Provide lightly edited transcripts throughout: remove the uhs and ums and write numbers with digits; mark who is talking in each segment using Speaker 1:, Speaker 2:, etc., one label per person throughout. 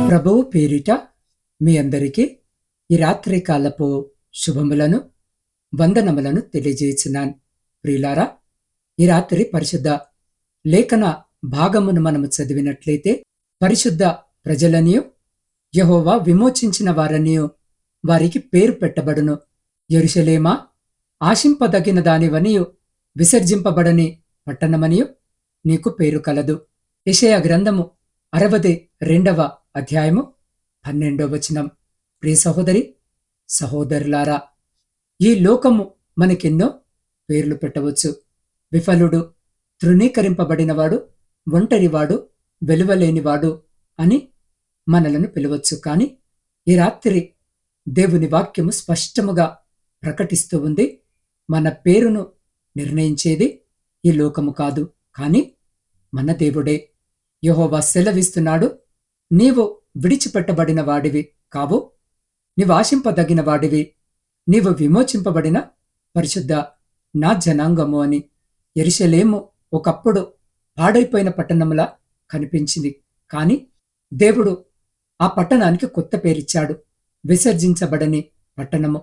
Speaker 1: ప్రభువు పేరిట మీ అందరికీ ఈ రాత్రి కాలపు శుభములను వందనములను తెలియజేస్తున్నాను. ప్రియులారా, ఈ రాత్రి పరిశుద్ధ లేఖన భాగమును మనము చదివినట్లయితే పరిశుద్ధ ప్రజలనియు యెహోవా విమోచించిన వారనియు వారికి పేరు పెట్టబడును. యెరూషలేమా, ఆశింపదగిన దానివనియు విసర్జింపబడని పట్టణమనియు నీకు పేరు కలదు. యెషయా గ్రంథము 62వ అధ్యాయము 12వ వచనం. ప్రియ సహోదరి సహోదరులారా, ఈ లోకము మనకెన్నో పేర్లు పెట్టవచ్చు. విఫలుడు, తృణీకరింపబడినవాడు, ఒంటరివాడు, వెలువలేనివాడు అని మనలను పిలవచ్చు. కాని ఈ రాత్రి దేవుని వాక్యము స్పష్టముగా ప్రకటిస్తూ ఉంది. మన పేరును నిర్ణయించేది ఈ లోకము కాదు, కాని మన దేవుడే. యెహోవా సెలవిస్తున్నాడు, నీవు విడిచిపెట్టబడిన వాడివి కావు, నీవు ఆశింపదగిన వాడివి, నీవు విమోచింపబడిన పరిశుద్ధ నా జనాంగము అని. యెరూషలేము ఒకప్పుడు పాడైపోయిన పట్టణములా కనిపించింది, కాని దేవుడు ఆ పట్టణానికి కొత్త పేరిచ్చాడు. విసర్జించబడని పట్టణము,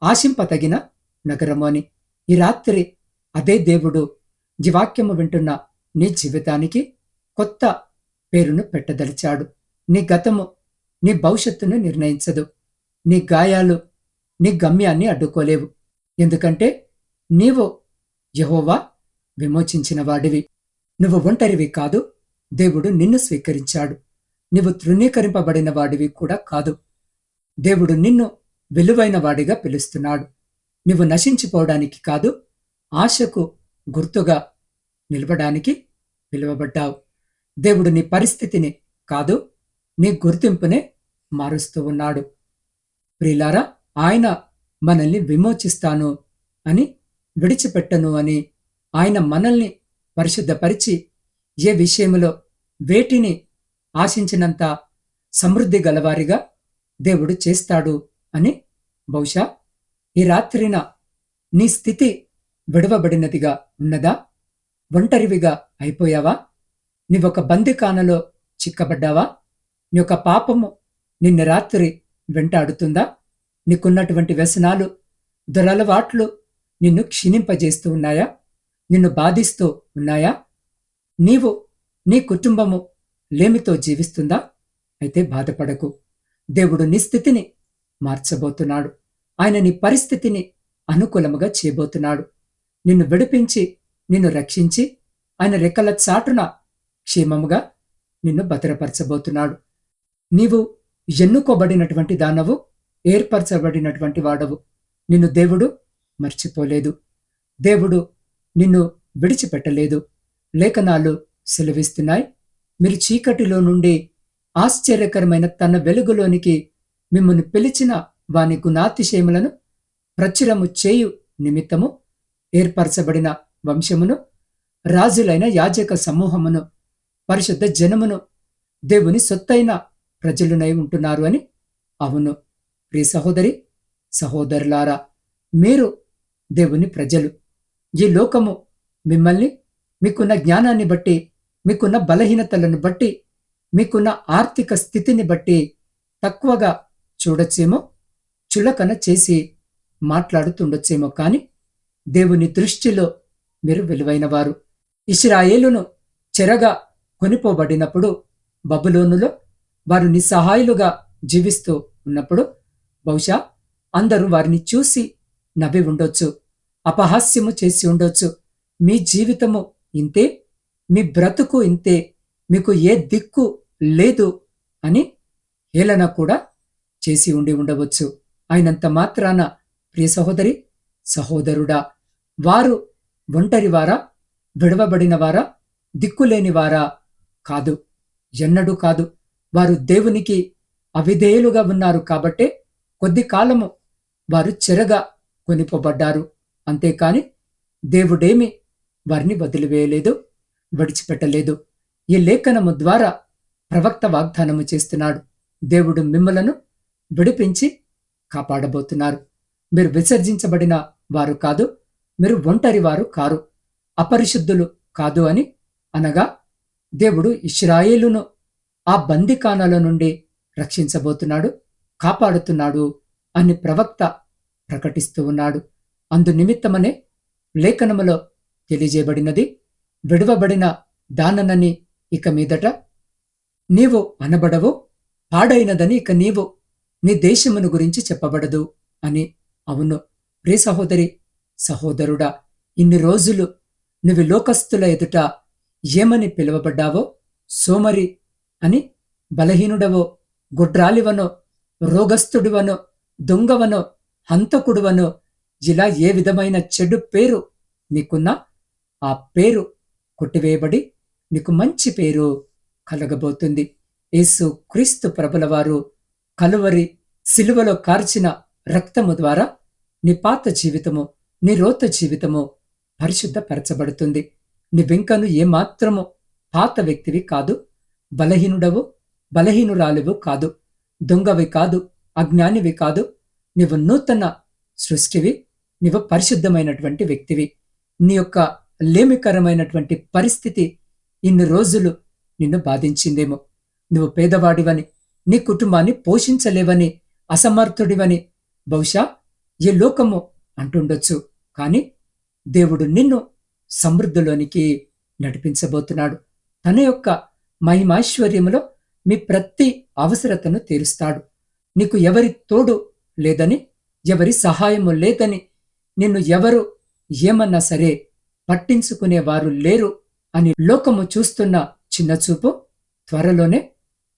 Speaker 1: ఆశింపతగిన నగరము అని. ఈ రాత్రి అదే దేవుడు ఈ వాక్యము వింటున్న నీ జీవితానికి కొత్త పేరును పెట్టదలిచాడు. నీ గతము నీ భవిష్యత్తును నిర్ణయించదు. నీ గాయాలు నీ గమ్యాన్ని అడ్డుకోలేవు. ఎందుకంటే నీవు యెహోవా విమోచించిన వాడివి. నువ్వు ఒంటరివి కాదు, దేవుడు నిన్ను స్వీకరించాడు. నువ్వు తృణీకరింపబడిన వాడివి కూడా కాదు, దేవుడు నిన్ను విలువైన వాడిగా పిలుస్తున్నాడు. నువ్వు నశించిపోవడానికి కాదు, ఆశకు గుర్తుగా నిలవడానికి పిలువబడ్డావు. దేవుడు నీ పరిస్థితిని కాదు, నీ గుర్తింపునే మారుస్తూ ఉన్నాడు. ప్రియులారా, ఆయన మనల్ని విమోచిస్తాను అని, విడిచిపెట్టను అని, ఆయన మనల్ని పరిశుద్ధపరిచి ఏ విషయములో వేటిని ఆశించినంత సమృద్ధి గలవారిగా దేవుడు చేస్తాడు అని. బహుశా ఈ రాత్రిన నీ స్థితి విడవబడినదిగా ఉన్నదా? ఒంటరివిగా అయిపోయావా? నీవొక బందికానలో చిక్కబడ్డావా? నీ యొక్క పాపము నిన్న రాత్రి వెంటాడుతుందా? నీకున్నటువంటి వ్యసనాలు, దురలవాట్లు నిన్ను క్షీణింపజేస్తూ ఉన్నాయా? నిన్ను బాధిస్తూ ఉన్నాయా? నీవు నీ కుటుంబము లేమితో జీవిస్తుందా? అయితే బాధపడకు. దేవుడు నీ స్థితిని మార్చబోతున్నాడు. ఆయన నీ పరిస్థితిని అనుకూలముగా చేయబోతున్నాడు. నిన్ను విడిపించి నిన్ను రక్షించి ఆయన రెక్కల చాటున క్షేమముగా నిన్ను భద్రపరచబోతున్నాడు. నీవు ఎన్నుకోబడినటువంటి దానవు, ఏర్పరచబడినటువంటి వాడవు. నిన్ను దేవుడు మర్చిపోలేదు. దేవుడు నిన్ను విడిచిపెట్టలేదు. లేఖనాలు సెలవిస్తున్నాయి, మీరు చీకటిలో నుండి ఆశ్చర్యకరమైన తన వెలుగులోనికి మిమ్మల్ని పిలిచిన వాని గుణాతిశయములను ప్రచురము చేయు నిమిత్తము ఏర్పరచబడిన వంశమును, రాజులైన యాజక సమూహమును, పరిశుద్ధ జనమును, దేవుని సొత్తైన ప్రజలునై ఉంటున్నారు అని. అవును ప్రియ సహోదరి సహోదరులారా, మీరు దేవుని ప్రజలు. ఈ లోకము మిమ్మల్ని మీకున్న జ్ఞానాన్ని బట్టి, మీకున్న బలహీనతలను బట్టి, మీకున్న ఆర్థిక స్థితిని బట్టి తక్కువగా చూడొచ్చేమో, చులకన చేసి మాట్లాడుతుండొచ్చేమో, కాని దేవుని దృష్టిలో మీరు విలువైనవారు. ఇశ్రాయేలును చెరగా కొనిపోబడినప్పుడు బబులోనులో వారు నిస్సహాయులుగా జీవిస్తూ ఉన్నప్పుడు బహుశా అందరూ వారిని చూసి నవ్వి ఉండొచ్చు, అపహాస్యము చేసి ఉండొచ్చు. మీ జీవితము ఇంతే, మీ బ్రతుకు ఇంతే, మీకు ఏ దిక్కు లేదు అని హేళన కూడా చేసి ఉండవచ్చు. అయినంత మాత్రాన ప్రియ సహోదరి సహోదరుడా, వారు ఒంటరివారా, విడవబడినవారా, దిక్కులేనివారా? కాదు, ఎన్నడూ కాదు. వారు దేవునికి అవిధేయులుగా ఉన్నారు కాబట్టే కొద్ది కాలము వారు చెరగా కొనిపోబడ్డారు. అంతేకాని దేవుడేమి వారిని వదిలివేయలేదు, విడిచిపెట్టలేదు. ఈ లేఖనము ద్వారా ప్రవక్త వాగ్దానము చేస్తున్నాడు, దేవుడు మిమ్మలను విడిపించి కాపాడబోతున్నారు. మీరు విసర్జించబడిన వారు కాదు, మీరు ఒంటరి వారు కారు, అపరిశుద్ధులు కాదు అని. అనగా దేవుడు ఇశ్రాయేలును ఆ బందికానాల నుండి రక్షించబోతున్నాడు, కాపాడుతున్నాడు అని ప్రవక్త ప్రకటిస్తూ ఉన్నాడు. అందు నిమిత్తమనే లేఖనములో తెలియజేయబడినది, విడువబడిన దాననని ఇక మీదట నీవు అనబడవు, పాడైనదని ఇక నీవు నీ దేశమును గురించి చెప్పబడదు అని. అవును ప్రియ సహోదరి, సహోదరుడా, ఇన్ని రోజులు నువ్వు లోకస్తుల ఎదుట ఏమని పిలువబడ్డావో, సోమరి అని, బలహీనుడవో, గొడ్రాలివనో, రోగస్థుడివనో, దొంగవనో, హంతకుడువనో, ఇలా ఏ విధమైన చెడు పేరు నీకున్నా ఆ పేరు కొట్టివేయబడి నీకు మంచి పేరు కలగబోతుంది. యేసు క్రీస్తు ప్రభులవారు కలువరి సిలువలో కార్చిన రక్తము ద్వారా నీ పాత జీవితము, నీ రోత జీవితము పరిశుద్ధపరచబడుతుంది. నీవెంకను ఏమాత్రము పాత వ్యక్తివి కాదు, బలహీనుడవు, బలహీనురాలివు కాదు, దొంగవి కాదు, అజ్ఞానివి కాదు. నీవు నూతన సృష్టివి, నీవు పరిశుద్ధమైనటువంటి వ్యక్తివి. నీ యొక్క లేమికరమైనటువంటి పరిస్థితి ఇన్ని రోజులు నిన్ను బాధించిందేమో. నువ్వు పేదవాడివని, నీ కుటుంబాన్ని పోషించలేవని, అసమర్థుడివని బహుశా ఈ లోకము అంటుండొచ్చు. కాని దేవుడు నిన్ను సమృద్ధిలోనికి నడిపించబోతున్నాడు. తన యొక్క మహిమైశ్వర్యములో మీ ప్రతి అవసరతను తీరుస్తాడు. నీకు ఎవరి తోడు లేదని, ఎవరి సహాయము లేదని, నిన్ను ఎవరు ఏమన్నా సరే పట్టించుకునేవారు లేరు అని లోకము చూస్తున్న చిన్నచూపు త్వరలోనే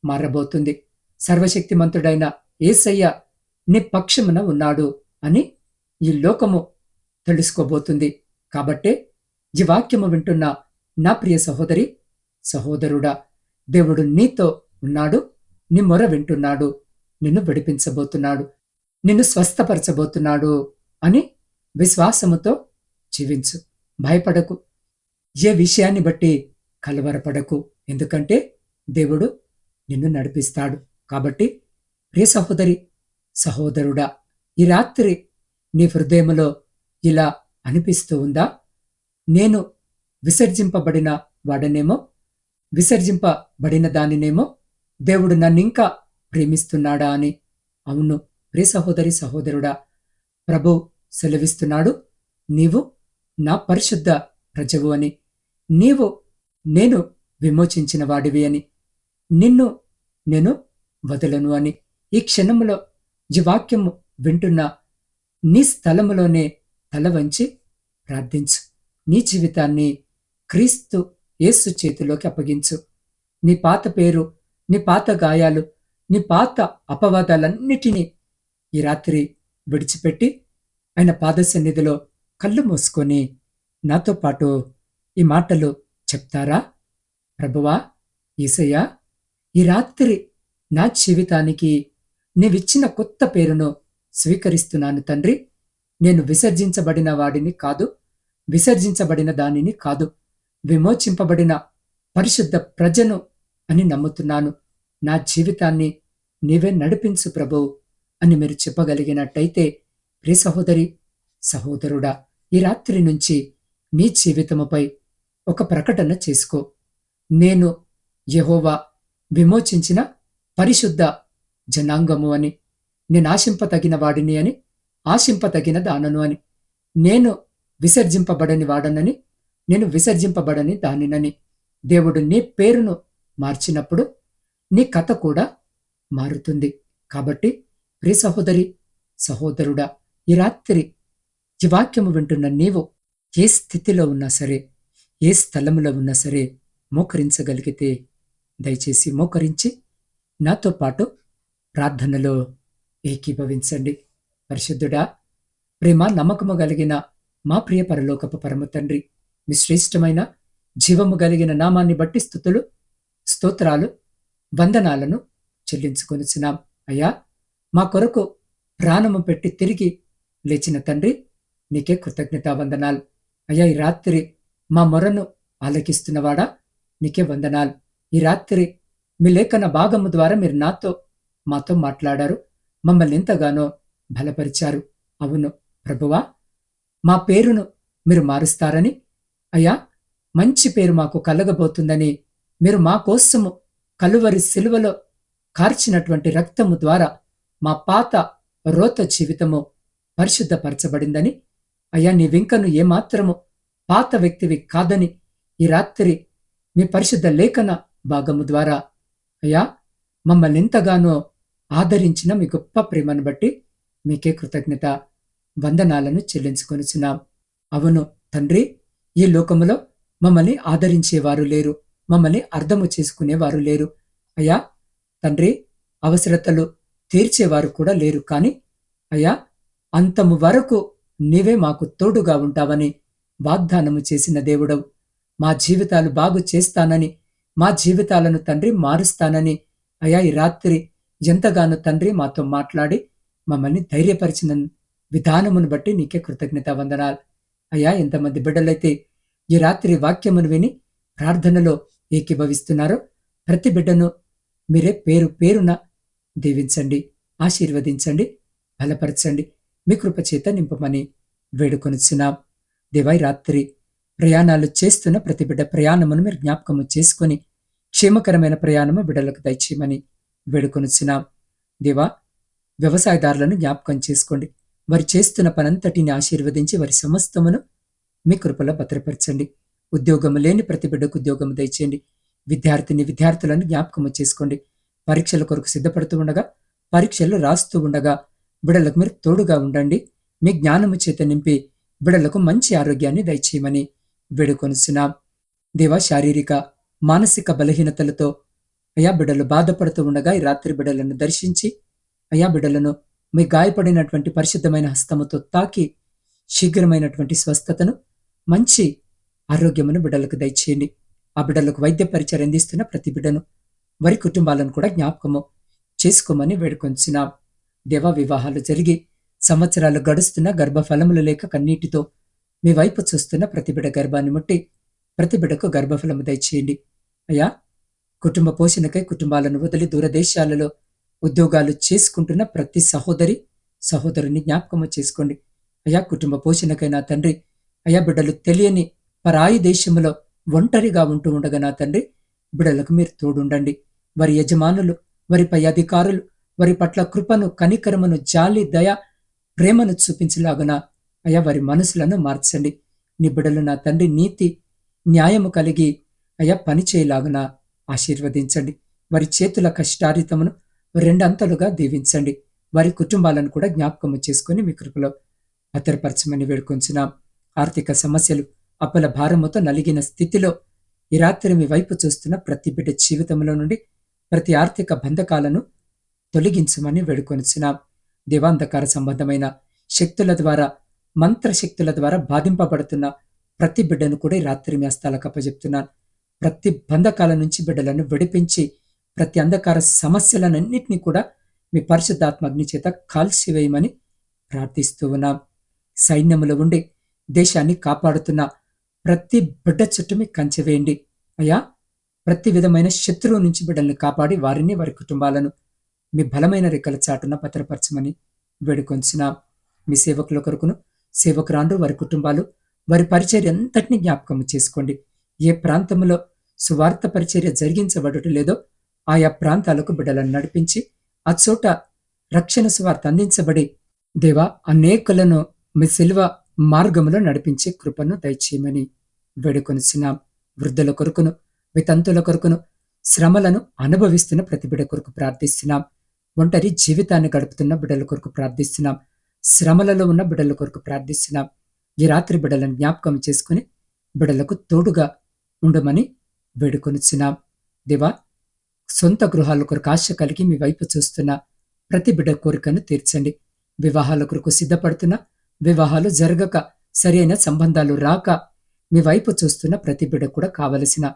Speaker 1: మారబోతుంది. సర్వశక్తిమంతుడైన యేసయ్య నీ పక్షమున ఉన్నాడు అని ఈ లోకము తెలుసుకోబోతుంది. కాబట్టే ఈ వాక్యము వింటున్న నా ప్రియ సహోదరి, సహోదరుడా, దేవుడు నీతో ఉన్నాడు, నీ మొర వింటున్నాడు, నిన్ను విడిపించబోతున్నాడు, నిన్ను స్వస్థపరచబోతున్నాడు అని విశ్వాసముతో జీవించు. భయపడకు, ఏ విషయాన్ని బట్టి కలవరపడకు. ఎందుకంటే దేవుడు నిన్ను నడిపిస్తాడు. కాబట్టి ప్రియ సహోదరి, సహోదరుడా, ఈ రాత్రి నీ హృదయములో ఇలా అనిపిస్తూ ఉందా? నేను విసర్జింపబడిన వాడనేమో, విసర్జింపబడిన దానినేమో, దేవుడు నన్నింకా ప్రేమిస్తున్నాడా అని. అవును ప్రియ సహోదరి, సహోదరుడా, ప్రభు సెలవిస్తున్నాడు, నీవు నా పరిశుద్ధ ప్రజవు అని, నీవు నేను విమోచించిన వాడివి అని, నిన్ను నేను వదలను అని. ఈ క్షణములో ఈ వాక్యము వింటున్న నీ స్థలములోనే తల వంచి ప్రార్థించు. నీ జీవితాన్ని క్రీస్తు యేసు చేతిలోకి అప్పగించు. నీ పాత పేరు, నీ పాత గాయాలు, నీ పాత అపవాదాలన్నిటినీ ఈ రాత్రి విడిచిపెట్టి ఆయన పాద సన్నిధిలో కళ్ళు మూసుకొని నాతో పాటు ఈ మాటలు చెప్తారా? ప్రభువా, యేసయ్యా, ఈ రాత్రి నా జీవితానికి నీవిచ్చిన కొత్త పేరును స్వీకరిస్తున్నాను తండ్రి. నేను విసర్జించబడిన వాడిని కాదు, విసర్జించబడిన దానిని కాదు, విమోచింపబడిన పరిశుద్ధ ప్రజను అని నమ్ముతున్నాను. నా జీవితాన్ని నీవే నడిపించు ప్రభు అని మీరు చెప్పగలిగినట్టయితే, ప్రియ సహోదరి, సహోదరుడా, ఈ రాత్రి నుంచి నీ జీవితముపై ఒక ప్రకటన చేసుకో. నేను యెహోవా విమోచించిన పరిశుద్ధ జనాంగము అని, నేను ఆశింపతగిన వాడిని అని, ఆశింపతగిన దానను అని, నేను విసర్జింపబడని వాడనని, నేను విసర్జింపబడని దానినని. దేవుడు నీ పేరును మార్చినప్పుడు నీ కథ కూడా మారుతుంది. కాబట్టి ప్రియ సహోదరి, సహోదరుడా, ఈ రాత్రి ఈ వాక్యము వింటున్న నీవు ఏ స్థితిలో ఉన్నా సరే, ఏ స్థలములో ఉన్నా సరే, మోకరించగలిగితే దయచేసి మోకరించి నాతో పాటు ప్రార్థనలో ఏకీభవించండి. పరిశుద్ధుడా, ప్రేమ నమ్మకము కలిగిన మా ప్రియ పరలోకపు పరమ తండ్రి, మీ శ్రేష్టమైన జీవము కలిగిన నామాన్ని బట్టి స్తుతులు, స్తోత్రాలు, వందనాలను చెల్లించుకొనిచున్నాం. అయ్యా, మా కొరకు ప్రాణము పెట్టి తిరిగి లేచిన తండ్రి, నీకే కృతజ్ఞతా వందనాలు. అయ్యా, ఈ రాత్రి మా మొరను ఆలకిస్తున్నవాడా, నీకే వందనాలు. ఈ రాత్రి మీ లేఖన భాగము ద్వారా మీరు మాతో మాట్లాడారు, మమ్మల్ని ఎంతగానో బలపరిచారు. అవును ప్రభువా, మా పేరును మీరు మారుస్తారని, అయ్యా, మంచి పేరు మాకు కలగబోతుందని మీరు మా కోసము కలువరి సిలువలో కార్చినటువంటి రక్తము ద్వారా మా పాత రోత జీవితము పరిశుద్ధపరచబడిందని, అయ్యా నీవింకను ఏమాత్రము పాత వ్యక్తివి కాదని ఈ రాత్రి మీ పరిశుద్ధ లేఖన భాగము ద్వారా అయ్యా మమ్మల్ని ఎంతగానో ఆదరించిన మీ గొప్ప ప్రేమను బట్టి మీకే కృతజ్ఞత వందనాలను చెల్లించుకొనుచున్నాం. అవును తండ్రి, ఈ లోకములో మమ్మల్ని ఆదరించేవారు లేరు, మమ్మల్ని అర్థము చేసుకునేవారు లేరు అయ్యా. తండ్రి, అవసరతలు తీర్చేవారు కూడా లేరు. కానీ అయ్యా, అంతము వరకు నీవే మాకు తోడుగా ఉంటావని వాగ్దానము చేసిన దేవుడవు. మా జీవితాలు బాగు చేస్తానని, మా జీవితాలను తండ్రి మారుస్తానని అయ్యా ఈ రాత్రి ఎంతగానో తండ్రి మాతో మాట్లాడి మమ్మల్ని ధైర్యపరిచిన విధానమును బట్టి నీకే కృతజ్ఞత వందనాలు అయ్యా. ఎంతమంది బిడ్డలైతే ఈ రాత్రి వాక్యమును విని ప్రార్థనలో ఏకీభవిస్తున్నారో ప్రతి బిడ్డను మీరే పేరు పేరున దీవించండి, ఆశీర్వదించండి, బలపరచండి, మీ కృపచేత నింపమని వేడుకొనిచున్నాం. దేవా, రాత్రి ప్రయాణాలు చేస్తున్న ప్రతి బిడ్డ ప్రయాణమును మీరు జ్ఞాపకము చేసుకొని క్షేమకరమైన ప్రయాణము బిడ్డలకు దయచేయమని వేడుకొనిచున్నాం. దేవా, వ్యవసాయదారులను జ్ఞాపకం చేసుకోండి. వారు చేస్తున్న పనంతటిని ఆశీర్వదించి వారి సమస్తమును మీ కృపలో భద్రపరచండి. ఉద్యోగము లేని ప్రతి బిడ్డకు ఉద్యోగము దయచేయండి. విద్యార్థులను జ్ఞాపకము చేసుకోండి. పరీక్షల కొరకు సిద్ధపడుతూ ఉండగా, పరీక్షలు రాస్తూ ఉండగా బిడ్డలకు మీరు తోడుగా ఉండండి. మీ జ్ఞానము చేత నింపి బిడ్డలకు మంచి ఆరోగ్యాన్ని దయచేయమని వేడుకొనిస్తున్నాం. దేవా, శారీరక మానసిక బలహీనతలతో అయా బిడ్డలు బాధపడుతూ ఉండగా ఈ రాత్రి బిడ్డలను దర్శించి అయా బిడ్డలను మీ గాయపడినటువంటి పరిశుద్ధమైన హస్తముతో తాకి శీఘ్రమైనటువంటి స్వస్థతను, మంచి ఆరోగ్యమును బిడ్డలకు దయచేయండి. ఆ బిడ్డలకు వైద్య పరిచయం అందిస్తున్న ప్రతి బిడ్డను, వారి కుటుంబాలను కూడా జ్ఞాపకము చేసుకోమని వేడుకొంచున్నాం. దేవా, వివాహాలు జరిగి సంవత్సరాలు గడుస్తున్న గర్భఫలములు లేక కన్నీటితో మీ వైపు చూస్తున్న ప్రతి బిడ్డ గర్భాన్ని ముట్టి ప్రతి బిడ్డకు గర్భఫలము దయచేయండి. అయ్యా, కుటుంబ పోషణకై కుటుంబాలను వదిలి దూరదేశాలలో ఉద్యోగాలు చేసుకుంటున్న ప్రతి సహోదరుని జ్ఞాపకము చేసుకోండి. అయ్యా, కుటుంబ పోషణకై నా తండ్రి అయ్యా బిడ్డలు తెలియని పరాయి దేశంలో ఒంటరిగా ఉంటూ ఉండగా నా తండ్రి బిడ్డలకు మీరు తోడుండండి. వారి యజమానులు, వారి పై అధికారులు వారి పట్ల కృపను, కనికరమును, జాలి, దయ, ప్రేమను చూపించలాగున అయ్యా వారి మనసులను మార్చండి. నీ బిడ్డలు నా తండ్రి నీతి న్యాయము కలిగి అయ్యా పనిచేయలాగున ఆశీర్వదించండి. వారి చేతుల కష్టారితమును రెండంతలుగా దీవించండి. వారి కుటుంబాలను కూడా జ్ఞాపకము చేసుకుని మీ కృపలో భద్రపరచమని వేడుకొంచున్నాం. ఆర్థిక సమస్యలు, అప్పుల భారముతో నలిగిన స్థితిలో ఈ రాత్రి మీ వైపు చూస్తున్న ప్రతి బిడ్డ జీవితంలో నుండి ప్రతి ఆర్థిక బంధకాలను తొలగించమని వేడుకొనిచున్నాం. దేవాంధకార సంబంధమైన శక్తుల ద్వారా, మంత్రశక్తుల ద్వారా బాధింపబడుతున్న ప్రతి బిడ్డను కూడా ఈ రాత్రి మీ హస్తాలకు అప్పజెప్తున్నాను. ప్రతి బంధకాల నుంచి బిడ్డలను విడిపించి ప్రతి అంధకార సమస్యలన్నింటినీ కూడా మీ పరిశుద్ధాత్మ అగ్ని చేత కాల్చివేయమని ప్రార్థిస్తూ ఉన్నాం. సైన్యములో ఉండి దేశాన్ని కాపాడుతున్న ప్రతి బిడ్డ చుట్టూ మీ కంచె వేయండి అయ్యా. ప్రతి విధమైన శత్రువు నుంచి బిడ్డల్ని కాపాడి వారిని, వారి కుటుంబాలను మీ బలమైన రెక్కల చాటున భద్రపరచమని వేడుకొంచున్నాం. మీ సేవకుల కొరకును, సేవకురాండ్రు, వారి కుటుంబాలు, వారి పరిచర్య అంతటినీ జ్ఞాపకము చేసుకోండి. ఏ ప్రాంతంలో సువార్త పరిచర్య జరిగించబడటం లేదో ఆయా ప్రాంతాలకు బిడ్డలను నడిపించి ఆ చోట రక్షణ సువార్త అందించబడి దేవా అనేకులను మీ శిలువ మార్గములో నడిపించే కృపను దయచేయమని వేడుకొనిచున్నాం. వృద్ధుల కొరకును, వితంతుల కొరకును, శ్రమలను అనుభవిస్తున్న ప్రతి బిడ్డ కొరకు ప్రార్థిస్తున్నాం. ఒంటరి జీవితాన్ని గడుపుతున్న బిడ్డల కొరకు ప్రార్థిస్తున్నాం. శ్రమలలో ఉన్న బిడ్డల కొరకు ప్రార్థిస్తున్నాం. ఈ రాత్రి బిడ్డలను జ్ఞాపకం చేసుకుని బిడ్డలకు తోడుగా ఉండమని వేడుకొనిచున్నాం. దేవా, సొంత గృహాల కొరకు ఆశ కలిగి మీ వైపు చూస్తున్న ప్రతి బిడ్డ కోరికను తీర్చండి. వివాహాల కొరకు సిద్ధపడుతున్న, వివాహాలు జరగక, సరైన సంబంధాలు రాక మీ వైపు చూస్తున్న ప్రతి బిడ్డ కూడా కావలసిన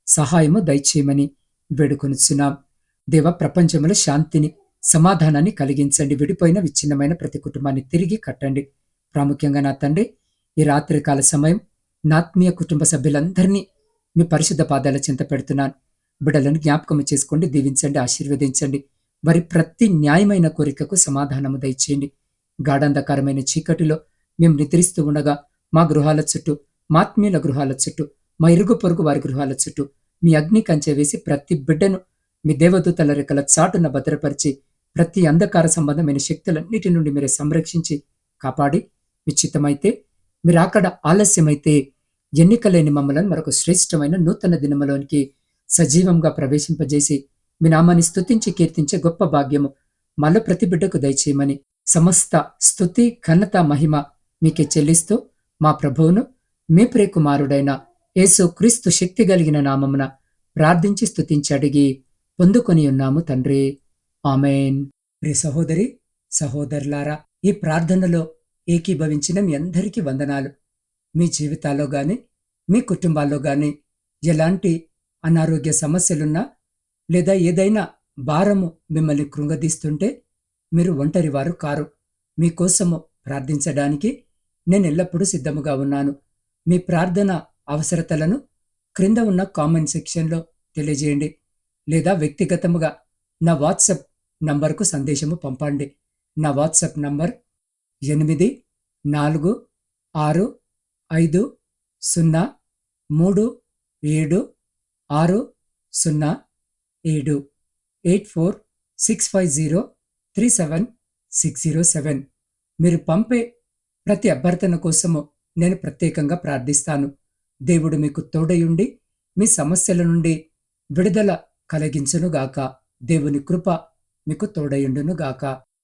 Speaker 1: సహాయము దయచేయమని వేడుకొనిచున్నాం. దేవ, ప్రపంచంలో శాంతిని, సమాధానాన్ని కలిగించండి. విడిపోయిన, విచ్ఛిన్నమైన ప్రతి కుటుంబాన్ని తిరిగి కట్టండి. ప్రాముఖ్యంగా నా తండ్రి, ఈ రాత్రికాల సమయం నా ఆత్మీయ కుటుంబ సభ్యులందరినీ మీ పరిశుద్ధ పాదాల చెంత పెడుతున్నాను. బిడ్డలను జ్ఞాపకం చేసుకోండి, దీవించండి, ఆశీర్వదించండి. వారి ప్రతి న్యాయమైన కోరికకు సమాధానము దయచేయండి. గాఢంధకారమైన చీకటిలో మేము నిద్రిస్తూ ఉండగా మా గృహాల చుట్టూ, మా ఆత్మీయుల గృహాల చుట్టూ, మా ఇరుగు పొరుగు వారి గృహాల చుట్టూ మీ అగ్ని కంచె వేసి ప్రతి బిడ్డను మీ దేవదూతల రెక్కల చాటున భద్రపరిచి ప్రతి అంధకార సంబంధమైన శక్తులన్నిటి నుండి మీరే సంరక్షించి కాపాడి మీ చిత్తమైతే మీరు అక్కడ ఆలస్యమైతే ఎన్నికలేని మమ్మలను మరొక శ్రేష్టమైన నూతన దినములోనికి సజీవంగా ప్రవేశింపజేసి మీ నామాన్ని స్తుతించి కీర్తించే గొప్ప భాగ్యము మాలో ప్రతి బిడ్డకు దయచేయమని సమస్త స్తుతి ఘనత మహిమ మీకే చెల్లిస్తూ మా ప్రభువును మీ ప్రియకుమారుడైన యేసు క్రీస్తు శక్తి కలిగిన నామమున ప్రార్థించి స్తుతించి అడిగి పొందుకొని ఉన్నాము తండ్రి. ఆమెన్. ప్రియ సహోదరి సహోదరులారా, ఈ ప్రార్థనలో ఏకీభవించిన మీ అందరికీ వందనాలు. మీ జీవితాల్లో గాని మీ కుటుంబాల్లో గాని ఎలాంటి అనారోగ్య సమస్యలున్నా లేదా ఏదైనా భారము మిమ్మల్ని కృంగదీస్తుంటే మీరు ఒంటరి వారు కారు. మీకోసము ప్రార్థించడానికి నేను ఎల్లప్పుడూ సిద్ధముగా ఉన్నాను. మీ ప్రార్థన అవసరతలను క్రింద ఉన్న కామెంట్ సెక్షన్లో తెలియజేయండి లేదా వ్యక్తిగతముగా నా వాట్సాప్ నంబర్కు సందేశము పంపండి. నా వాట్సాప్ నంబర్ 8456376087 8465037607. మీరు పంపే ప్రతి అభ్యర్థన కోసము నేను ప్రత్యేకంగా ప్రార్థిస్తాను. దేవుడు మీకు తోడయుండి మీ సమస్యల నుండి విడుదల కలిగించునుగాక. దేవుని కృప మీకు తోడయుండునుగాక.